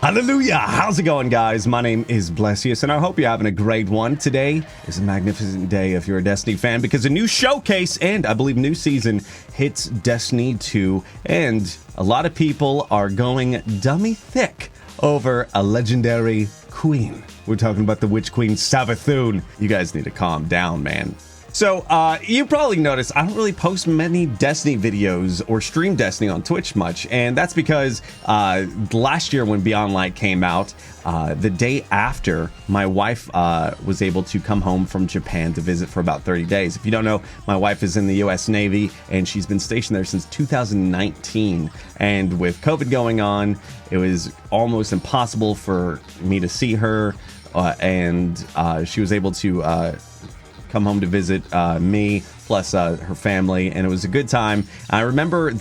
Hallelujah! How's it going, guys? My name is Blessious, and I hope you're having a great one. Today is a magnificent day if you're a Destiny fan, because a new showcase and I believe new season hits Destiny 2, and a lot of people are going dummy thick over a legendary queen. We're talking about the Witch Queen Savathun. You guys need to calm down, man. So, you probably noticed I don't really post many Destiny videos or stream Destiny on Twitch much, and that's because last year when Beyond Light came out, the day after, my wife was able to come home from Japan to visit for about 30 days. If you don't know, my wife is in the U.S. Navy, and she's been stationed there since 2019, and with COVID going on, it was almost impossible for me to see her, and she was able to come home to visit me plus her family, and it was a good time. I remember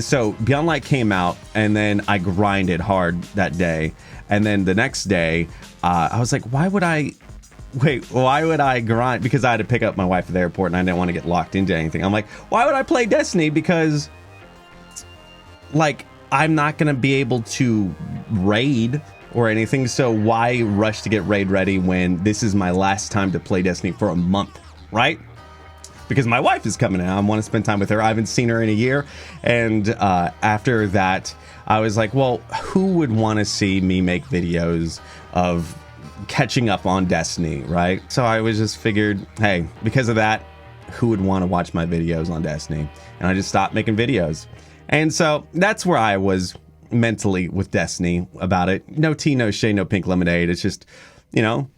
so Beyond Light came out, and then I grinded hard that day, and then the next day I was like, why would I grind? Because I had to pick up my wife at the airport and I didn't want to get locked into anything. I'm like, why would I play Destiny? Because like I'm not gonna be able to raid or anything, so why rush to get raid ready when this is my last time to play Destiny for a month, right? Because my wife is coming in, I want to spend time with her. I haven't seen her in a year, and after that I was like, well, who would want to see me make videos of catching up on Destiny, right? So I was just figured, hey, because of that, who would want to watch my videos on Destiny? And I just stopped making videos, and so that's where I was mentally with Destiny about it. No tea, no shade, no pink lemonade. It's just, you know,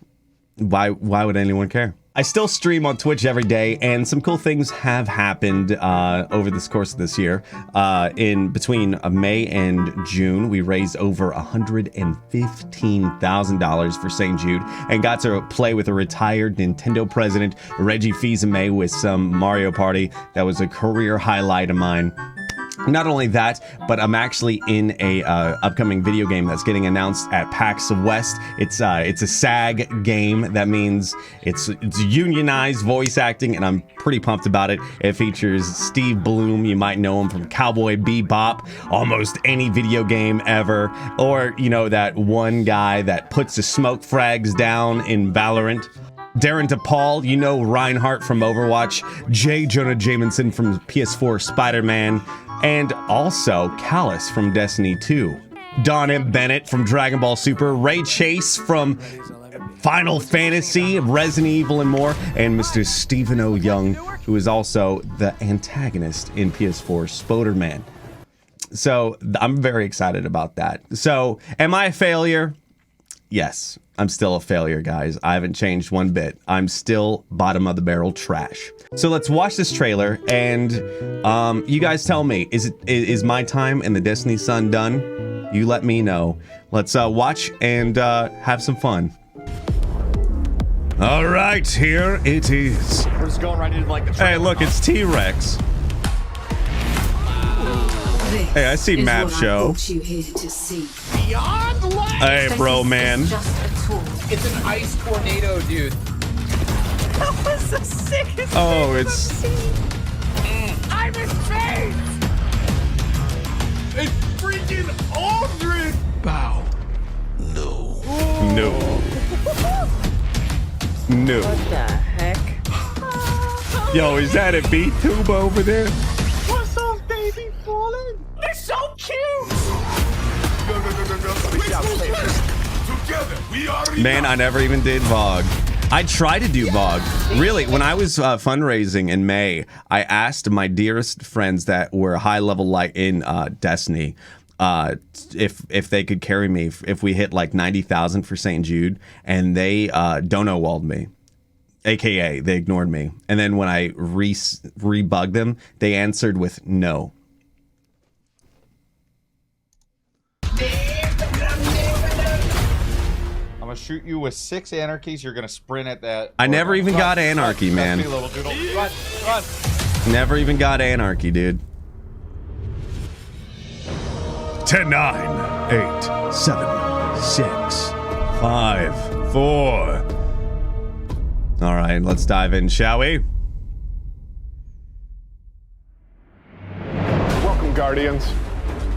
why would anyone care? I still stream on Twitch every day, and some cool things have happened over this course of this year. In between May and June, we raised over $115,000 for St. Jude and got to play with a retired Nintendo president, Reggie Fils-Aimé, with some Mario Party. That was a career highlight of mine. Not only that, but I'm actually in a upcoming video game that's getting announced at PAX West. It's a SAG game. That means it's unionized voice acting, and I'm pretty pumped about it. It features Steve Bloom. You might know him from Cowboy Bebop, almost any video game ever, or you know, that one guy that puts the smoke frags down in Valorant. Darren DePaul, you know Reinhardt from Overwatch, J. Jonah Jameson from PS4 Spider-Man, and also Callus from Destiny 2. Don M. Bennett from Dragon Ball Super, Ray Chase from Final Fantasy, Resident Evil, and more, and Mr. Stephen O. Young, who is also the antagonist in PS4 Spider-Man. So I'm very excited about that. So am I a failure? Yes, I'm still a failure, guys. I haven't changed one bit. I'm still bottom of the barrel trash. So let's watch this trailer, and you guys tell me, is my time in the Destiny Sun done? You let me know. Let's watch and have some fun. All right, here it is. We're just going right into like the trailer. Hey, look, it's T-Rex. Hey, I see Map Show. Beyond Light! Hey, bro, man. It's an ice tornado, dude. That was the sickest Oh, thing it's... I've ever seen. I'm in space! It's freaking Aldrin! Bow. No. What the heck? Yo, is that a beat tube over there? What's those baby falling? They're so cute! Man, I never even did VOG. I tried to do VOG. Really, when I was fundraising in May, I asked my dearest friends that were high level like in Destiny if they could carry me if we hit like 90,000 for St. Jude, and they dono-walled me. AKA, they ignored me. And then when I rebugged them, they answered with no. I'm gonna shoot you with 6 anarchies. You're gonna sprint at that. I never even got anarchy, man. Run. Never even got anarchy, dude. 10, 9, 8, 7, 6, 5, 4. All right, let's dive in, shall we? Welcome, Guardians.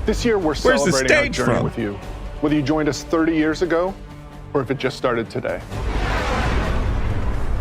This year we're Where's the celebrating our stage journey from? with you. whether you joined us 30 years ago or if it just started today.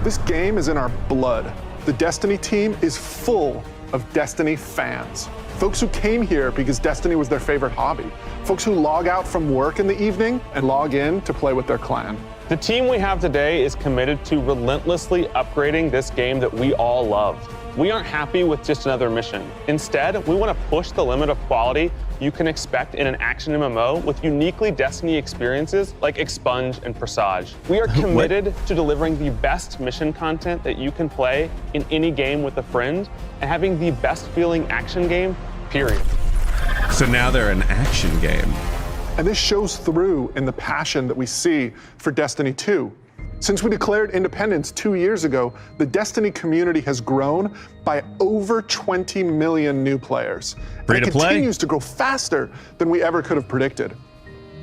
This game is in our blood. The Destiny team is full of Destiny fans. Folks who came here because Destiny was their favorite hobby. Folks who log out from work in the evening and log in to play with their clan. The team we have today is committed to relentlessly upgrading this game that we all love. We aren't happy with just another mission. Instead, we want to push the limit of quality you can expect in an action MMO with uniquely Destiny experiences like Expunge and Presage. We are committed to delivering the best mission content that you can play in any game with a friend and having the best feeling action game, period. So now they're an action game. And this shows through in the passion that we see for Destiny 2. Since we declared independence 2 years ago, the Destiny community has grown by over 20 million new players. Free and to it play? continues to grow faster than we ever could have predicted.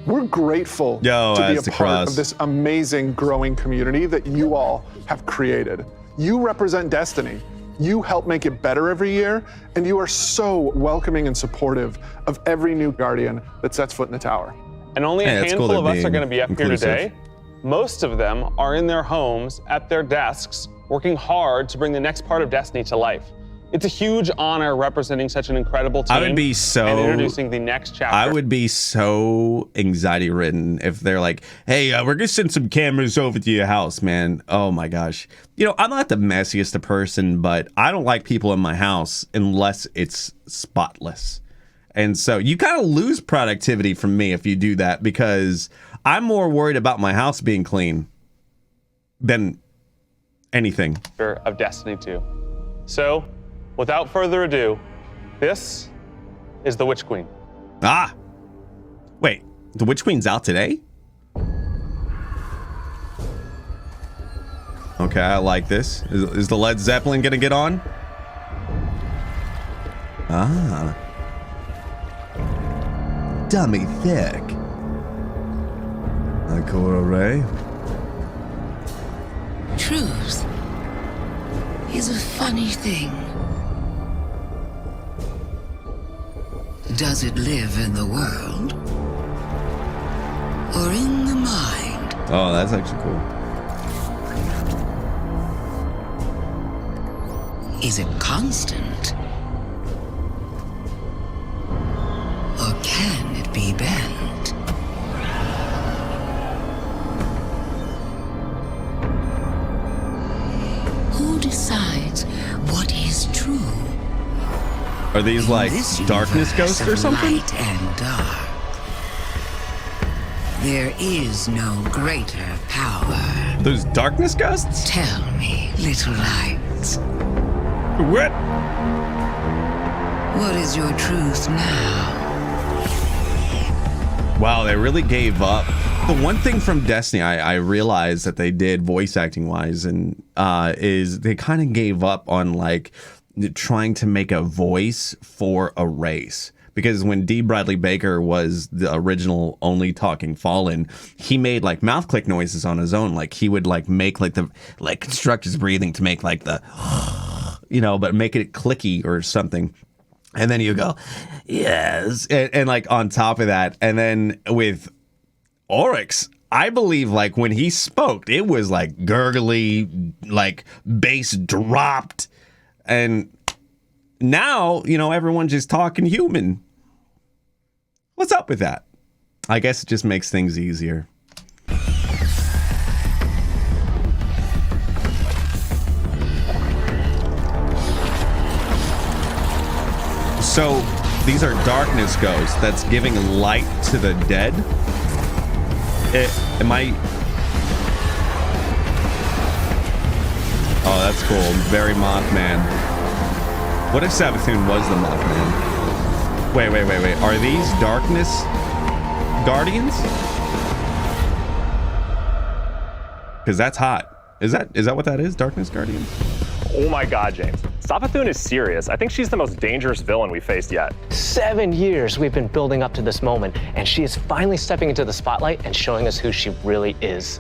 We're grateful Yo, to be that's a the part cross. of this amazing growing community that you all have created. You represent Destiny. You help make it better every year, and you are so welcoming and supportive of every new Guardian that sets foot in the tower. And only a Hey, it's cool handful of they're us are being going to be up here inclusive. today. Most of them are in their homes, at their desks, working hard to bring the next part of Destiny to life. It's a huge honor representing such an incredible team. I would be so- and introducing the next chapter. I would be so anxiety ridden if they're like, hey, we're gonna send some cameras over to your house, man. Oh my gosh. You know, I'm not the messiest of person, but I don't like people in my house unless it's spotless. And so you kind of lose productivity from me if you do that, because I'm more worried about my house being clean than anything. of Destiny 2. So, without further ado, this is the Witch Queen. Ah, wait, the Witch Queen's out today? Okay, I like this. Is the Led Zeppelin gonna get on? Ah. Dummy thick. Ikora Ray. Truth is a funny thing. Does it live in the world or in the mind? Oh, that's actually cool. Is it constant or can it be bent? Who decides what is true? Are these like This darkness universe ghosts or of something? Light and dark. There is no greater power. Those darkness ghosts? Tell me, little lights, What? what is your truth now? Wow, they really gave up. The one thing from Destiny I realized that they did voice acting wise and is they kind of gave up on like trying to make a voice for a race. Because when D. Bradley Baker was the original only talking Fallen, he made like mouth click noises on his own. Like he would like make like the like construct his breathing to make like the you know, but make it clicky or something. And then you go, yes. And like on top of that, and then with Oryx, I believe like when he spoke, it was like gurgly, like bass dropped. And now, you know, everyone's just talking human. What's up with that? I guess it just makes things easier. So these are darkness ghosts that's giving light to the dead. Am I? Oh, that's cool. Very Mothman. What if Sabathun was the Mothman? Wait. Are these darkness guardians? Because that's hot. Is that what that is? Darkness guardians? Oh my god, James. Sabathun is serious. I think she's the most dangerous villain we faced yet. 7 years we've been building up to this moment, and she is finally stepping into the spotlight and showing us who she really is.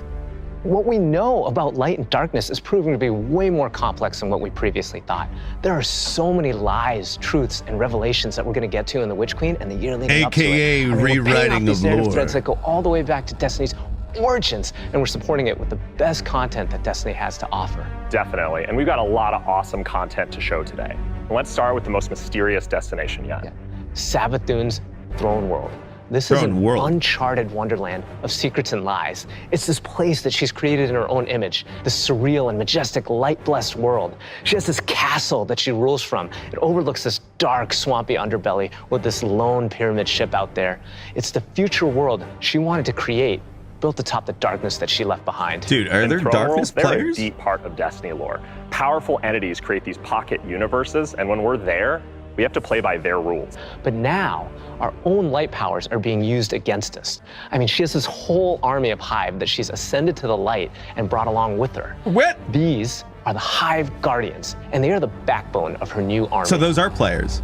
What we know about light and darkness is proving to be way more complex than what we previously thought. There are so many lies, truths, and revelations that we're going to get to in The Witch Queen and the year leading up to it. AKA We're paying off rewriting these of narrative lore. threads that go all the way back to Destiny's origins, and we're supporting it with the best content that Destiny has to offer. Definitely, and we've got a lot of awesome content to show today. Let's start with the most mysterious destination yet. Yeah. Savathun's Throne World. This is Throne an World. uncharted wonderland of secrets and lies. It's this place that she's created in her own image, this surreal and majestic light-blessed world. She has this castle that she rules from. It overlooks this dark, swampy underbelly with this lone pyramid ship out there. It's the future world she wanted to create, built atop the darkness that she left behind. Dude, are In there Throne darkness World, they're a players? deep part of Destiny lore. Powerful entities create these pocket universes, and when we're there, we have to play by their rules. But now, our own light powers are being used against us. I mean, she has this whole army of Hive that she's ascended to the light and brought along with her. What? These are the Hive Guardians, and they are the backbone of her new army. So those are players.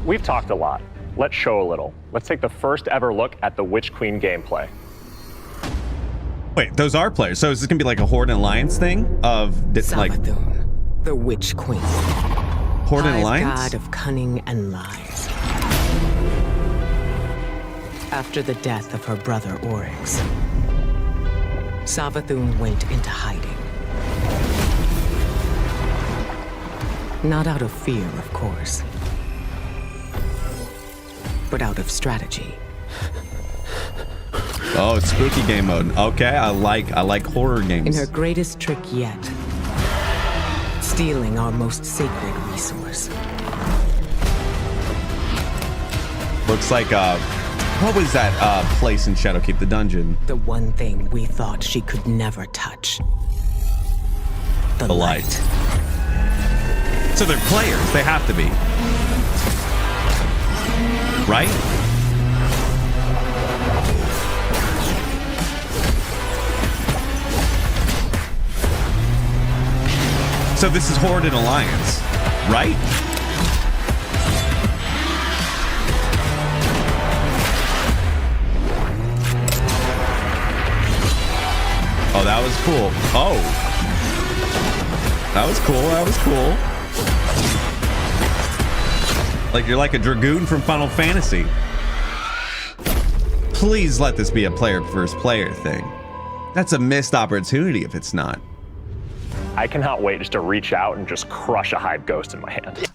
We've talked a lot. Let's show a little. Let's take the first ever look at the Witch Queen gameplay. Wait, those are players. So is this gonna be like a Horde and Alliance thing of like Savathun, the Witch Queen. Horde and Hive Alliance? god of cunning and lies. After the death of her brother Oryx, Savathun went into hiding. Not out of fear, of course, but out of strategy. Oh, it's spooky game mode. Okay, I like horror In games. her greatest trick yet, stealing our most sacred resource. Looks like what was that place in Shadowkeep, the dungeon? The one thing we thought she could never touch. The light. So they're players. They have to be. Right? So this is Horde and Alliance, right? Oh, that was cool. Oh. That was cool. That was cool. Like you're like a dragoon from Final Fantasy. Please let this be a player versus player thing. That's a missed opportunity if it's not. I cannot wait just to reach out and just crush a Hive Ghost in my hand.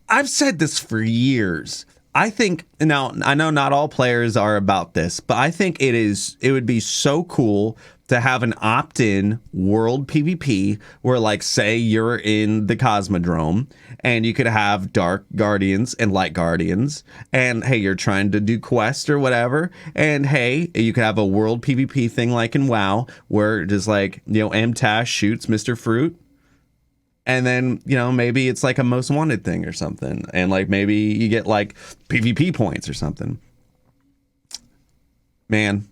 I've said this for years. I think now I know not all players are about this, but I think it would be so cool to have an opt-in world PvP where, like, say you're in the Cosmodrome and you could have Dark Guardians and Light Guardians, and hey, you're trying to do quests or whatever, and hey, you could have a world PvP thing like in WoW where just like, you know, MTash shoots Mr. Fruit. And then, you know, maybe it's like a most wanted thing or something. And like maybe you get like PvP points or something. Man,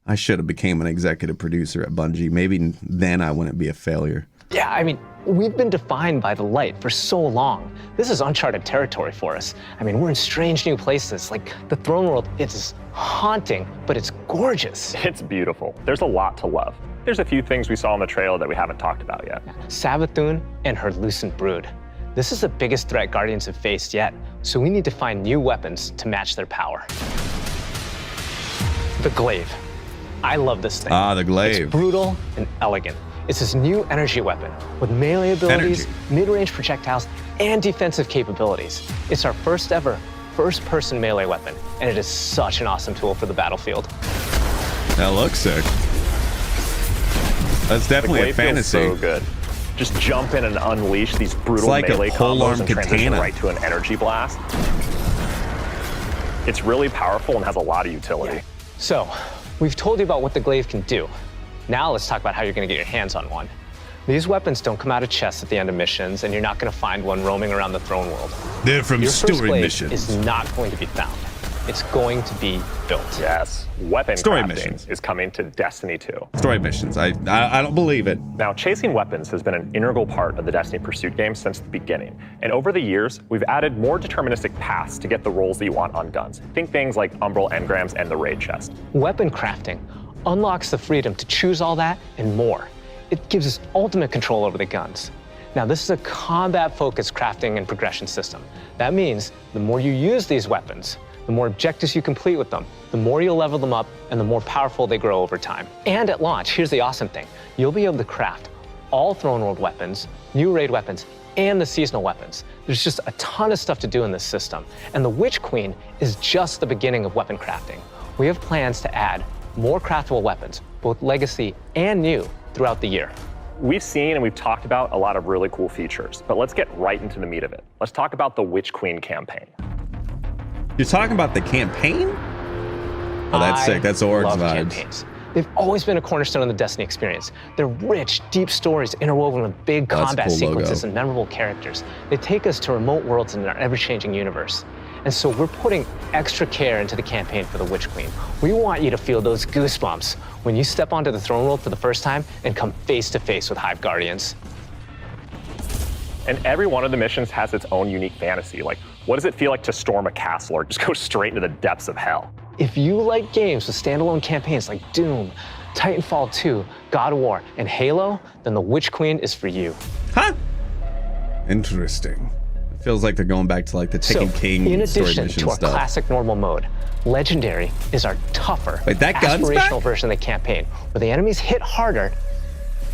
I should have became an executive producer at Bungie. Maybe then I wouldn't be a failure. Yeah, I mean, we've been defined by the light for so long. This is uncharted territory for us. I mean, we're in strange new places. Like the Throne World, it's haunting, but it's gorgeous. It's beautiful. There's a lot to love. There's a few things we saw in the trailer that we haven't talked about yet. Savathun and her Lucent Brood. This is the biggest threat Guardians have faced yet, so we need to find new weapons to match their power. The Glaive. I love this thing. Ah, the Glaive. It's brutal and elegant. It's this new energy weapon with melee abilities, mid-range projectiles, and defensive capabilities. It's our first ever first-person melee weapon, and it is such an awesome tool for the battlefield. That looks sick. That's definitely a fantasy. Feels so good. Just jump in and unleash these brutal like melee a combos pole-arm and transition katana. right to an energy blast. It's really powerful and has a lot of utility. So, we've told you about what the Glaive can do. Now let's talk about how you're going to get your hands on one. These weapons don't come out of chests at the end of missions, and you're not going to find one roaming around the Throne World. They're from Your first story Glaive missions. is not going to be found. It's going to be built. Yes, weapon Story crafting missions. is coming to Destiny 2. Story missions. I don't believe it. Now, chasing weapons has been an integral part of the Destiny Pursuit game since the beginning. And over the years, we've added more deterministic paths to get the roles that you want on guns. Think things like Umbral Engrams and the Raid Chest. Weapon crafting unlocks the freedom to choose all that and more. It gives us ultimate control over the guns. Now, this is a combat-focused crafting and progression system. That means the more you use these weapons, the more objectives you complete with them, the more you'll level them up, and the more powerful they grow over time. And at launch, here's the awesome thing. You'll be able to craft all Throne World weapons, new raid weapons, and the seasonal weapons. There's just a ton of stuff to do in this system. And the Witch Queen is just the beginning of weapon crafting. We have plans to add more craftable weapons, both legacy and new, throughout the year. We've seen and we've talked about a lot of really cool features, but let's get right into the meat of it. Let's talk about the Witch Queen campaign. You're talking about the campaign? Oh, that's sick. That's Oryx vibes. Campaigns. They've always been a cornerstone of the Destiny experience. They're rich, deep stories interwoven with big combat sequences and memorable characters. They take us to remote worlds in our ever-changing universe. And so we're putting extra care into the campaign for the Witch Queen. We want you to feel those goosebumps when you step onto the throne world for the first time and come face to face with Hive Guardians. And every one of the missions has its own unique fantasy. Like, what does it feel like to storm a castle or just go straight into the depths of hell? If you like games with standalone campaigns like Doom, Titanfall 2, God of War, and Halo, then the Witch Queen is for you. Huh? Interesting. It feels like they're going back to like the Taken King in story addition mission to our stuff. classic normal mode, Legendary is our tougher, Wait, that gun's back? aspirational version of the campaign, where the enemies hit harder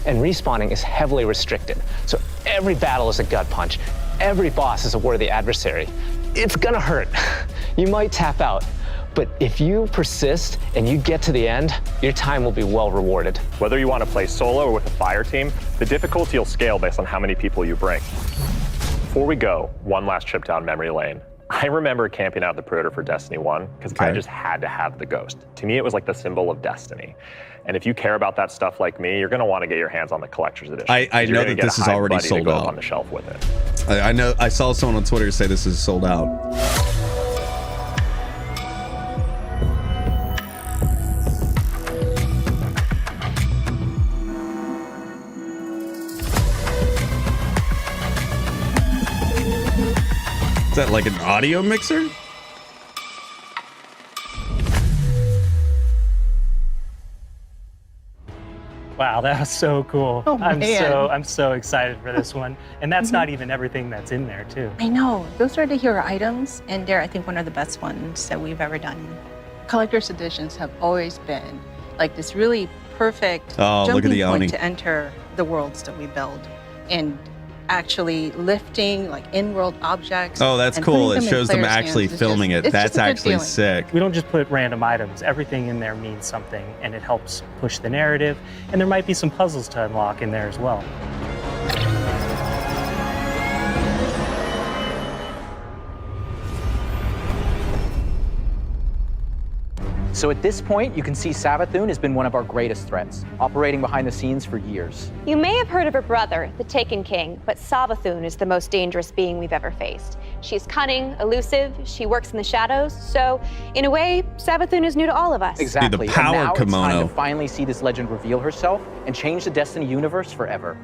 and respawning is heavily restricted. So every battle is a gut punch. Every boss is a worthy adversary. It's gonna hurt. You might tap out, but if you persist and you get to the end, your time will be well rewarded. Whether you want to play solo or with a fire team, the difficulty will scale based on how many people you bring. Before we go, one last trip down memory lane. I remember camping out the Predator for Destiny 1 because I just had to have the Ghost. To me, it was like the symbol of Destiny. And if you care about that stuff like me, you're going to want to get your hands on the collector's edition. I know that this is already sold out on the shelf with it. I know. I saw someone on Twitter say this is sold out. Is that like an audio mixer? Wow, that was so cool. Oh, I'm so excited for this one. And that's not even everything that's in there too. I know. Those are the hero items, and they're, I think, one of the best ones that we've ever done. Collector's editions have always been like this really perfect jumping point to enter the worlds that we build. And actually lifting like in-world objects. Oh, that's cool. It shows them actually filming it. That's actually sick. We don't just put random items. Everything in there means something, and it helps push the narrative. And there might be some puzzles to unlock in there as well. So at this point, you can see Savathun has been one of our greatest threats, operating behind the scenes for years. You may have heard of her brother, the Taken King, but Savathun is the most dangerous being we've ever faced. She's cunning, elusive, she works in the shadows, so in a way, Savathun is new to all of us. Exactly. The power and now kimono. It's time to finally see this legend reveal herself and change the Destiny universe forever.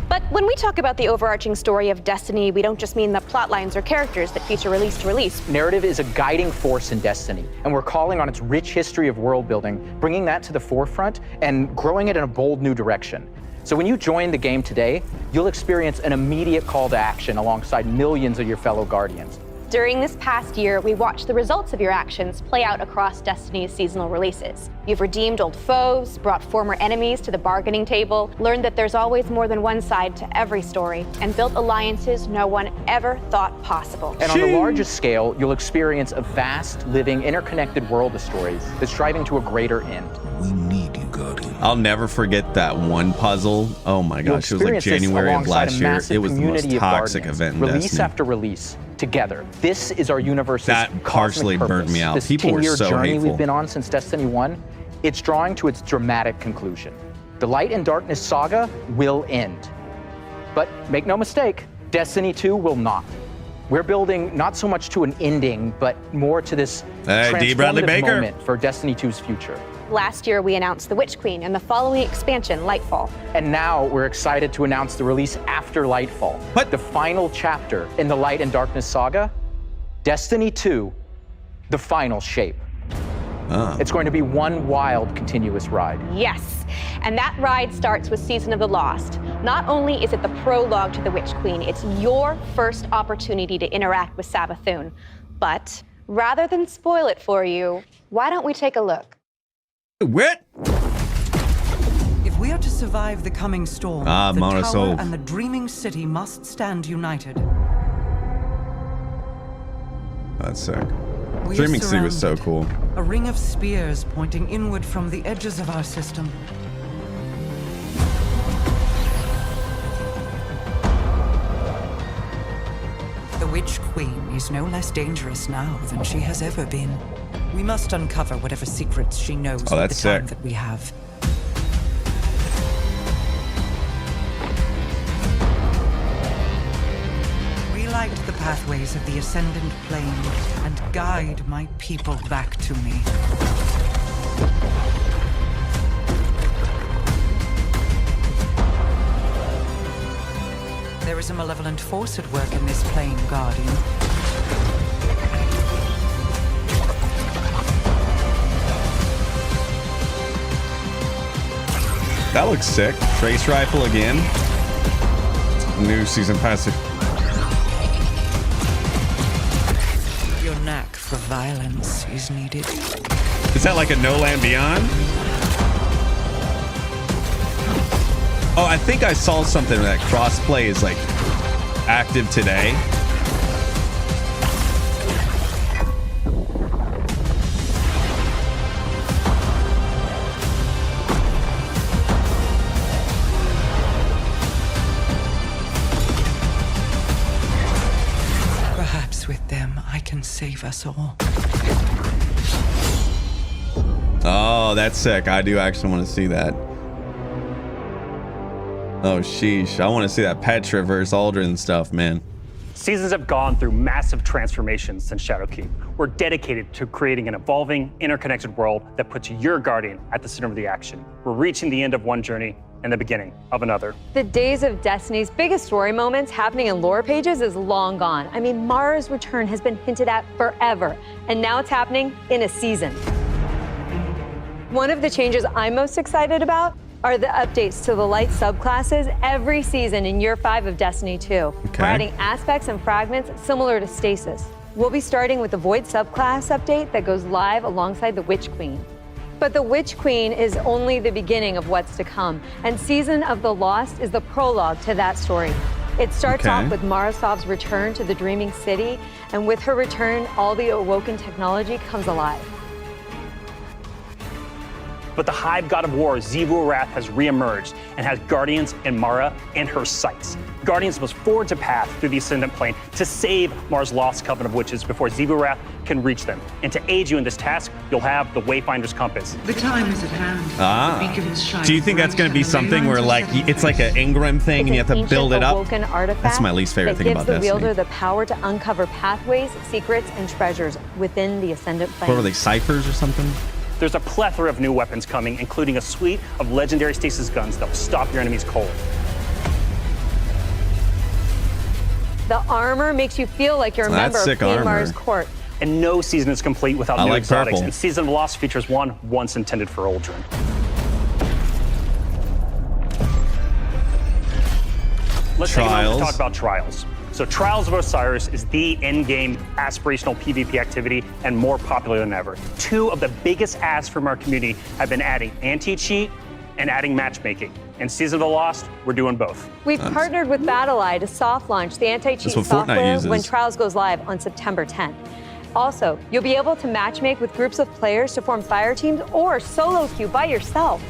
But when we talk about the overarching story of Destiny, we don't just mean the plot lines or characters that feature release to release. Narrative is a guiding force in Destiny, and we're calling on its rich history of world building, bringing that to the forefront and growing it in a bold new direction. So when you join the game today, you'll experience an immediate call to action alongside millions of your fellow Guardians. During this past year, we watched the results of your actions play out across Destiny's seasonal releases. You've redeemed old foes, brought former enemies to the bargaining table, learned that there's always more than one side to every story, and built alliances no one ever thought possible. And on the largest scale, you'll experience a vast, living, interconnected world of stories that's striving to a greater end. We need you, Guardian. I'll never forget that one puzzle. Oh my gosh, it was like January of last year. It was the most toxic event in Release Destiny. after release, together. This is our universe's That partially cosmic burned purpose. me out. This People were 10-year so journey hateful. we've been on since Destiny 1, it's drawing to its dramatic conclusion. The Light and Darkness saga will end. But make no mistake, Destiny 2 will not. We're building not so much to an ending, but more to this D. Bradley transformative Baker. moment for Destiny 2's future. Last year, we announced the Witch Queen and the following expansion, Lightfall. And now we're excited to announce the release after Lightfall. What? The final chapter in the Light and Darkness saga, Destiny 2, the final shape. It's going to be one wild, continuous ride. Yes, and that ride starts with Season of the Lost. Not only is it the prologue to the Witch Queen, it's your first opportunity to interact with Savathun. But rather than spoil it for you, why don't we take a look? What? If we are to survive the coming storm, the tower and the dreaming city must stand united. That's sick. Dreaming City was so cool. A ring of spears pointing inward from the edges of our system. The Witch Queen is no less dangerous now than she has ever been. We must uncover whatever secrets she knows with the time that we have. Relight the pathways of the Ascendant Plane and guide my people back to me. There is a malevolent force at work in this plane, Guardian. That looks sick. Trace rifle again. New season pass. Your knack for violence is needed. Is that like a No Land Beyond? Oh, I think I saw something that crossplay is like active today. Perhaps with them, I can save us all. Oh, that's sick. I do actually want to see that. Oh, sheesh. I want to see that Petra versus Aldrin stuff, man. Seasons have gone through massive transformations since Shadowkeep. We're dedicated to creating an evolving, interconnected world that puts your Guardian at the center of the action. We're reaching the end of one journey and the beginning of another. The days of Destiny's biggest story moments happening in lore pages is long gone. I mean, Mara's return has been hinted at forever, and now it's happening in a season. One of the changes I'm most excited about are the updates to the light subclasses every season in Year 5 of Destiny 2. Okay. We're adding aspects and fragments similar to Stasis. We'll be starting with the Void subclass update that goes live alongside the Witch Queen. But the Witch Queen is only the beginning of what's to come, and Season of the Lost is the prologue to that story. It starts off with Marasov's return to the Dreaming City, and with her return, all the awoken technology comes alive. But the Hive God of War, Xivu Arath, has reemerged and has Guardians and Mara in her sights. Guardians must forge a path through the Ascendant Plane to save Mara's lost coven of witches before Xivu Arath can reach them. And to aid you in this task, you'll have the Wayfinder's Compass. The time is at hand. Ah. Do you think that's going to be something where like it's like an Engram thing and you have to build it up? That's my least favorite thing about Destiny. It gives the Destiny. wielder the power to uncover pathways, secrets, and treasures within the Ascendant Plane. What were they, ciphers or something? There's a plethora of new weapons coming, including a suite of legendary stasis guns that will stop your enemies cold. The armor makes you feel like you're a member of Queen Mara's court. And no season is complete without new like exotics. purple. And Season of the Lost features one once intended for Aldrin. Let's take a moment to talk about Trials. So Trials of Osiris is the in-game aspirational PvP activity and more popular than ever. Two of the biggest asks from our community have been adding anti-cheat and adding matchmaking. In Season of the Lost, we're doing both. We've partnered with BattleEye to soft launch the anti-cheat That's what Fortnite software uses. when Trials goes live on September 10th. Also, you'll be able to matchmake with groups of players to form fire teams or solo queue by yourself.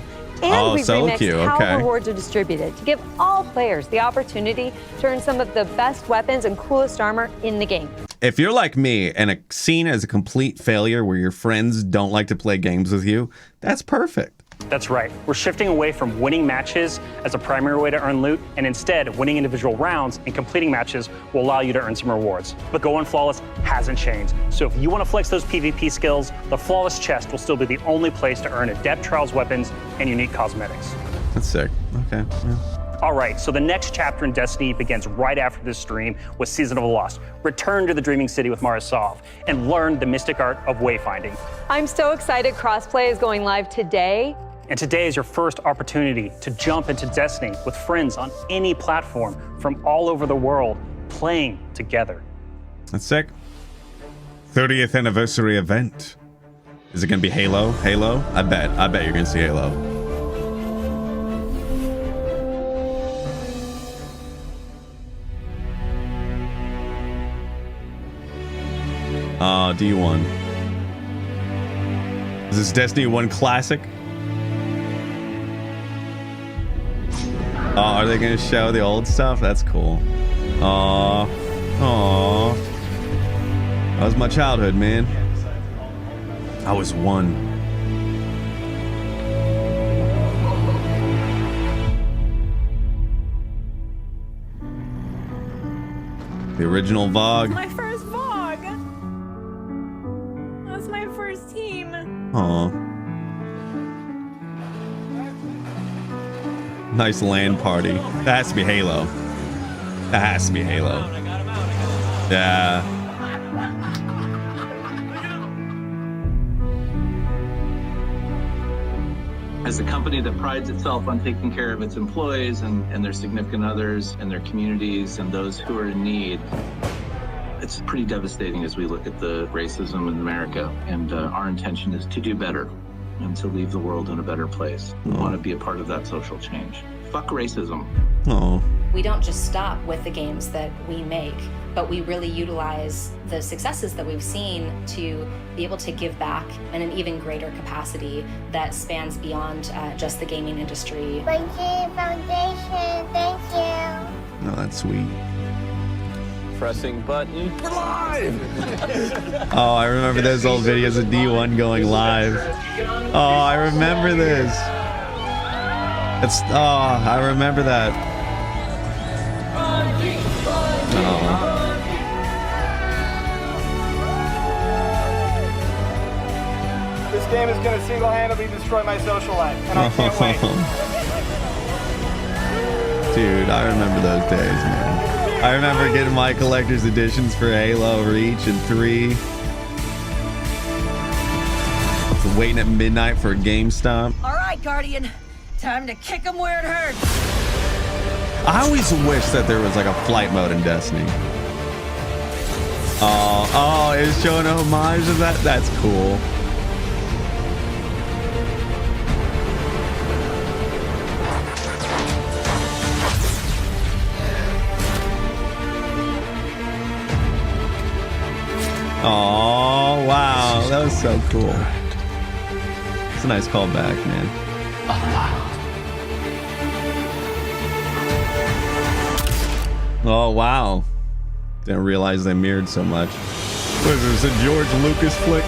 And we've solo remixed queue, how okay. rewards are distributed to give all players the opportunity to earn some of the best weapons and coolest armor in the game. If you're like me and seen as a complete failure where your friends don't like to play games with you, that's perfect. That's right. We're shifting away from winning matches as a primary way to earn loot, and instead, winning individual rounds and completing matches will allow you to earn some rewards. But Going Flawless hasn't changed. So if you want to flex those PvP skills, the Flawless chest will still be the only place to earn adept Trials weapons and unique cosmetics. That's sick. Okay. Yeah. All right, so the next chapter in Destiny begins right after this stream with Season of the Lost. Return to the Dreaming City with Marasov and learn the mystic art of wayfinding. I'm so excited. Crossplay is going live today. And today is your first opportunity to jump into Destiny with friends on any platform from all over the world, playing together. That's sick. 30th anniversary event. Is it gonna be Halo? Halo? I bet you're gonna see Halo. D1. Is this Destiny 1 Classic? Are they gonna show the old stuff? That's cool. Aww. That was my childhood, man. I was 1. The original VOG. My first VOG. That was my first team. Aw. Nice LAN party. That has to be Halo. That has to be Halo. Yeah. As a company that prides itself on taking care of its employees and their significant others and their communities and those who are in need, it's pretty devastating as we look at the racism in America. And our intention is to do better and to leave the world in a better place. We want to be a part of that social change. Fuck racism. Oh. We don't just stop with the games that we make, but we really utilize the successes that we've seen to be able to give back in an even greater capacity that spans beyond just the gaming industry. Bungie Foundation, thank you. Oh, that's sweet. Pressing button. We're live! Oh, I remember those old videos of D1 going live. Oh, I remember this. I remember that. Oh. This game is going to single-handedly destroy my social life, and I can't wait. Dude, I remember those days, man. I remember getting my collector's editions for Halo Reach and 3. So waiting at midnight for a GameStop. All right, Guardian. Time to kick them where it hurts. I always wish that there was like a flight mode in Destiny. Oh, it's showing a homage to that? That's cool. Oh, wow. That was so cool. It's a nice callback, man. Oh, wow. Didn't realize they mirrored so much. What is this, a George Lucas flick?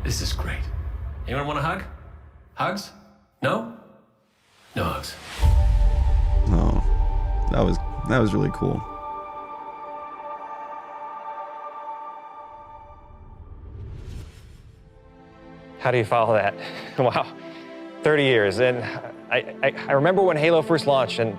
This is great. Anyone want a hug? Hugs? No? No hugs. Oh, that was really cool. How do you follow that? Wow, 30 years. And I remember when Halo first launched, and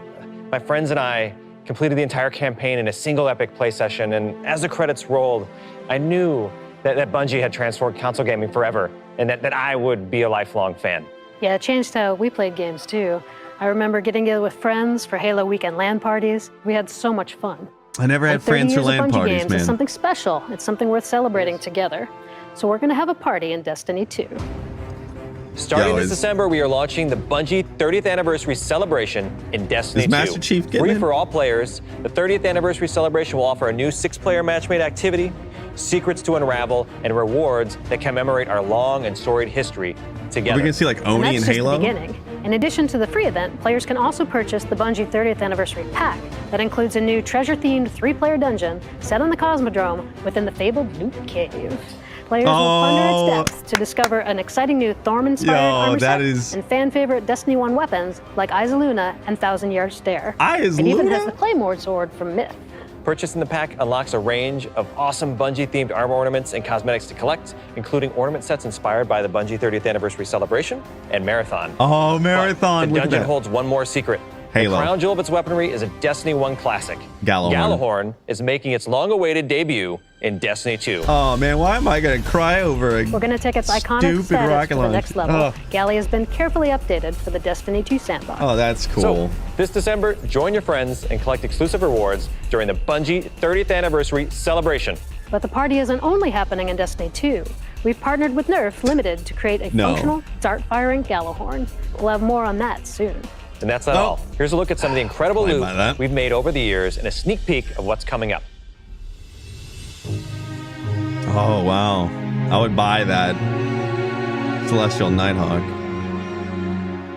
my friends and I completed the entire campaign in a single epic play session. And as the credits rolled, I knew that Bungie had transformed console gaming forever, and that I would be a lifelong fan. Yeah, it changed how we played games too. I remember getting together with friends for Halo weekend LAN parties. We had so much fun. I never had friends for LAN parties, games man. It's something special. It's something worth celebrating together. So we're gonna have a party in Destiny 2. Starting this December, we are launching the Bungie 30th Anniversary Celebration in Destiny 2. Master Chief getting Free in? for all players, the 30th Anniversary Celebration will offer a new 6-player match-made activity, secrets to unravel, and rewards that commemorate our long and storied history together. Are we gonna see like Oni and Halo? That's just the beginning. In addition to the free event, players can also purchase the Bungie 30th Anniversary Pack that includes a new treasure-themed 3-player dungeon set on the Cosmodrome within the fabled Loot Cave. Players will plunder its depths to discover an exciting new Thorm-inspired armor set and fan-favorite Destiny 1 weapons like Izaluna and Thousand Yard Stare. It even has the Claymore sword from Myth. Purchasing the pack unlocks a range of awesome Bungie-themed armor ornaments and cosmetics to collect, including ornament sets inspired by the Bungie 30th Anniversary Celebration and Marathon. Oh, Marathon! The dungeon holds one more secret. Halo. The crown jewel of its weaponry is a Destiny 1 classic. Gallahorn is making its long-awaited debut in Destiny 2. Oh man, why am I gonna cry over a We're going to take its iconic stupid status rocket to the launch? next level. Oh. Galley has been carefully updated for the Destiny 2 sandbox. Oh, that's cool. So, this December, join your friends and collect exclusive rewards during the Bungie 30th Anniversary Celebration. But the party isn't only happening in Destiny 2. We've partnered with Nerf Limited to create a functional, dart-firing Gallahorn. We'll have more on that soon. And that's not all. Here's a look at some of the incredible loot we've made over the years and a sneak peek of what's coming up. Oh wow, I would buy that Celestial Nighthawk.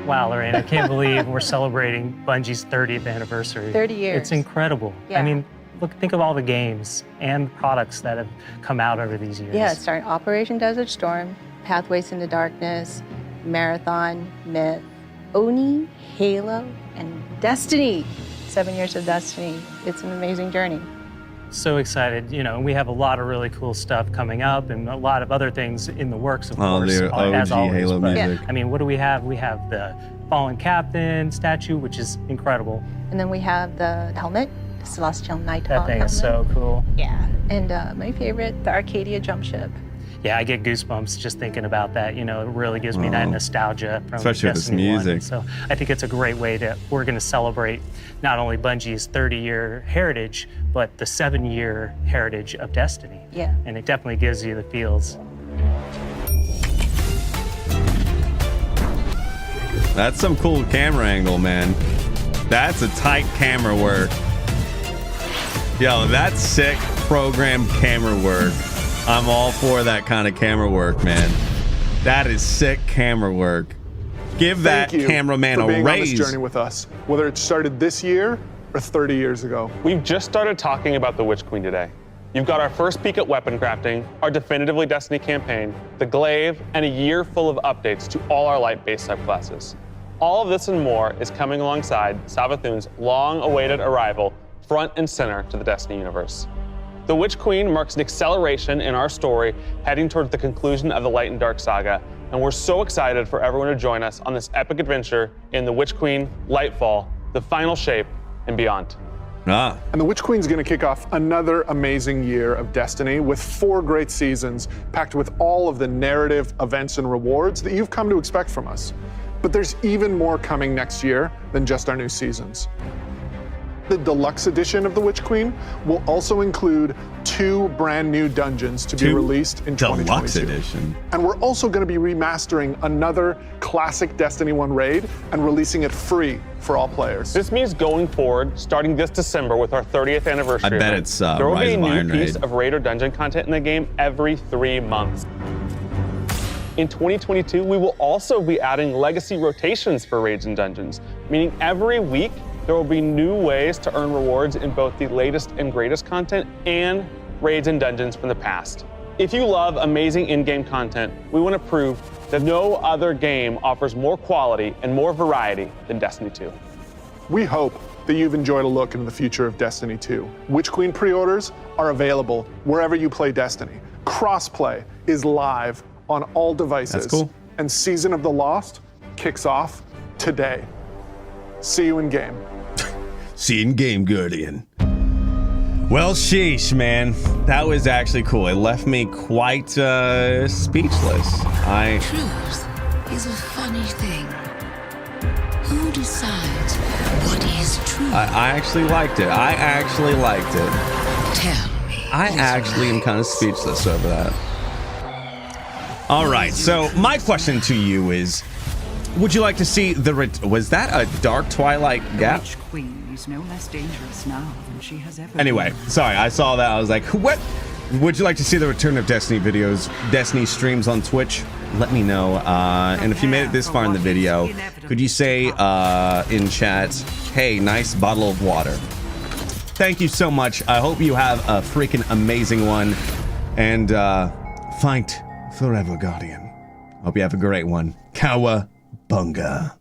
Wow, Lorraine, I can't believe we're celebrating Bungie's 30th anniversary. 30 years. It's incredible. Yeah. I mean, think of all the games and products that have come out over these years. Yeah, starting Operation Desert Storm, Pathways into Darkness, Marathon, Myth, Oni, Halo, and Destiny. 7 years of Destiny. It's an amazing journey. So excited. You know, we have a lot of really cool stuff coming up and a lot of other things in the works, of course, the OG as always. Halo But, music. I mean, what do we have? We have the Fallen Captain statue, which is incredible. And then we have the helmet, the Celestial Nighthawk That thing is so cool. Yeah. And my favorite, the Arcadia jump ship. Yeah, I get goosebumps just thinking about that. You know, it really gives me that nostalgia from Especially with this Destiny 1. music. So I think it's a great way we're going to celebrate not only Bungie's 30-year heritage, but the 7-year heritage of Destiny. Yeah. And it definitely gives you the feels. That's some cool camera angle, man. That's a tight camera work. Yo, that's sick program camera work. I'm all for that kind of camera work, man. That is sick camera work. Give that cameraman for being a on this raise. journey with us, whether it started this year or 30 years ago. We've just started talking about the Witch Queen today. You've got our first peek at weapon crafting, our definitively Destiny campaign, the glaive, and a year full of updates to all our light-based subclasses. All of this and more is coming alongside Savathun's long-awaited arrival front and center to the Destiny universe. The Witch Queen marks an acceleration in our story heading towards the conclusion of the Light and Dark saga, and we're so excited for everyone to join us on this epic adventure in the Witch Queen, Lightfall, the final shape, and beyond. And the Witch Queen's going to kick off another amazing year of Destiny with 4 great seasons packed with all of the narrative, events, and rewards that you've come to expect from us. But there's even more coming next year than just our new seasons. The deluxe edition of the Witch Queen will also include 2 brand new dungeons to be released in 2022. Deluxe edition. And we're also going to be remastering another classic Destiny 1 raid and releasing it free for all players. This means going forward, starting this December with our 30th anniversary I bet event, it's, there will Rise be a of new Iron piece Raid. of raid or dungeon content in the game every 3 months. In 2022, we will also be adding legacy rotations for raids and dungeons, meaning every week there will be new ways to earn rewards in both the latest and greatest content and raids and dungeons from the past. If you love amazing in-game content, we want to prove that no other game offers more quality and more variety than Destiny 2. We hope that you've enjoyed a look into the future of Destiny 2. Witch Queen pre-orders are available wherever you play Destiny. Crossplay is live on all devices. That's cool. And Season of the Lost kicks off today. See you in game. See you in game, Guardian. Well, sheesh, man. That was actually cool. It left me quite speechless. Truth is a funny thing. Who decides what is true? I actually liked it. I actually liked it. Tell me. I actually am kind of speechless over that. All right, so my question to you is, would you like to see the... was that a Dark Twilight Gap? The Witch Queen is no less dangerous now than she has ever Anyway, been. sorry, I saw that. I was like, what? Would you like to see the return of Destiny videos, Destiny streams on Twitch? Let me know. And if you made it this far in the video, could you say in chat, hey, nice bottle of water? Thank you so much. I hope you have a freaking amazing one. And Fight forever, Guardian. Hope you have a great one. Cowabunga.